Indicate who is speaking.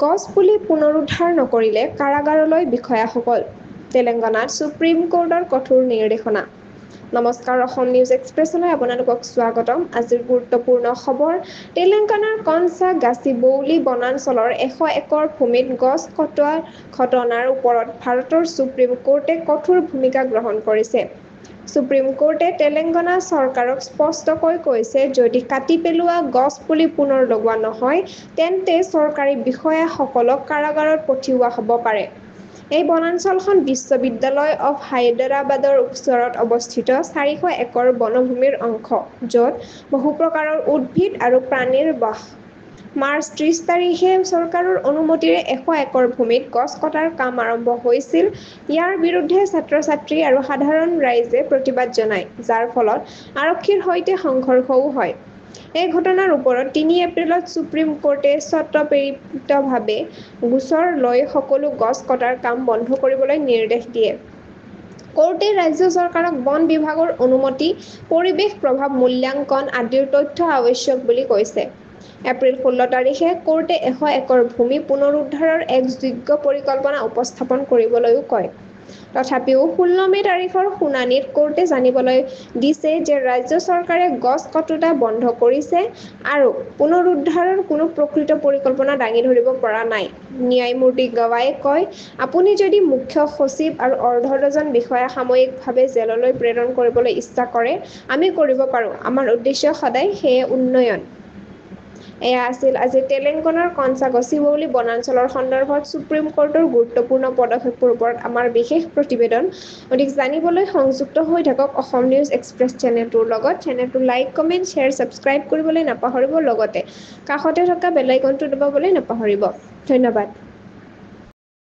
Speaker 1: গছ পুলি পুনৰুদ্ধাৰ নকৰিলে কাৰাগাৰলৈ বিষয়াসকল। তেলেংগানাত সুপ্ৰিম কোৰ্টৰ কঠোৰ নিৰ্দেশনা। নমস্কাৰ, অসম নিউজ এক্সপ্ৰেছলৈ আপোনালোকক স্বাগতম। আজিৰ গুৰুত্বপূৰ্ণ খবৰ, তেলেংগানাৰ কনচা গাচিবৌলি বনাঞ্চলৰ 100 একৰ ভূমিত গছ কটোৱাৰ ঘটনাৰ ওপৰত ভাৰতৰ সুপ্ৰিম কোৰ্টে কঠোৰ ভূমিকা গ্ৰহণ কৰিছে। সুপ্ৰিম কোৰ্টে তেলেংগানা চৰকাৰক স্পষ্টকৈ কৈছে, যদি কাটি পেলোৱা গছ পুলি পুনৰ লগোৱা নহয়, তেন্তে চৰকাৰী বিষয়াসকলক কাৰাগাৰত পঠিওৱা হ'ব পাৰে। এই বনাঞ্চলখন বিশ্ববিদ্যালয় অৱ হায়দৰাবাদৰ ওচৰত অৱস্থিত 400 একৰ বনভূমিৰ অংশ, য'ত বহু প্ৰকাৰৰ উদ্ভিদ আৰু প্ৰাণীৰ বাস। মাৰ্চ 30 তাৰিখে চৰকাৰৰ অনুমতিৰে 100 একৰ ভূমিত গছ কটাৰ কাম আৰম্ভ হৈছিল। ইয়াৰ বিৰুদ্ধে ছাত্ৰ-ছাত্ৰী আৰু সাধাৰণ ৰাইজে প্ৰতিবাদ জনায়, যাৰ ফলত আৰক্ষীৰ সৈতে সংঘৰ্ষও হয়। এই ঘটনাৰ ওপৰত 3 এপ্ৰিলত সুপ্ৰিম কোৰ্টে স্বতঃপ্ৰেৰিতভাৱে গোচৰ লৈ সকলো গছ কটাৰ কাম বন্ধ কৰিবলৈ নিৰ্দেশ দিয়ে। কোৰ্টে ৰাজ্য চৰকাৰক বন বিভাগৰ অনুমতি, পৰিৱেশ প্ৰভাৱ মূল্যাংকন আদিৰ তথ্য আৱশ্যক বুলি কৈছে। এপ্ৰিল 16 তাৰিখে কোৰ্টে 100 একৰ ভূমি পুনৰুদ্ধাৰৰ এক যোগ্য পৰিকল্পনা উপস্থাপন কৰিবলৈও কয়। তথাপিও 16 মে তাৰিখৰ শুনানিত কোৰ্টে জানিবলৈ দিছে যে ৰাজ্য চৰকাৰে গছ কটোটা বন্ধ কৰিছে আৰু পুনৰুদ্ধাৰৰ কোনো প্ৰকৃত পৰিকল্পনা দাঙি ধৰিব পৰা নাই। ন্যায়মূৰ্তি গাৱাইয়ে কয়, আপুনি যদি মুখ্য সচিব আৰু অৰ্ধ-ডজন বিষয়া সাময়িকভাৱে জেললৈ প্ৰেৰণ কৰিবলৈ ইচ্ছা কৰে, আমি কৰিব পাৰোঁ। আমাৰ উদ্দেশ্য সদায় সেয়ে উন্নয়ন। এয়া আছিল আজি তেলেংগানাৰ কনচা গছিবৌলি বনাঞ্চলৰ সন্দৰ্ভত সুপ্ৰিম কোৰ্টৰ গুৰুত্বপূৰ্ণ পদক্ষেপৰ ওপৰত আমাৰ বিশেষ প্ৰতিবেদন। অধিক জানিবলৈ সংযুক্ত হৈ থাকক অসম নিউজ এক্সপ্ৰেছ চেনেলটোৰ লগত। চেনেলটো লাইক, কমেণ্ট, শ্বেয়াৰ, ছাবস্ক্ৰাইব কৰিবলৈ নাপাহৰিব। লগতে কাষতে থকা বেল আইকনটো দবাবলৈ নাপাহৰিব। ধন্যবাদ।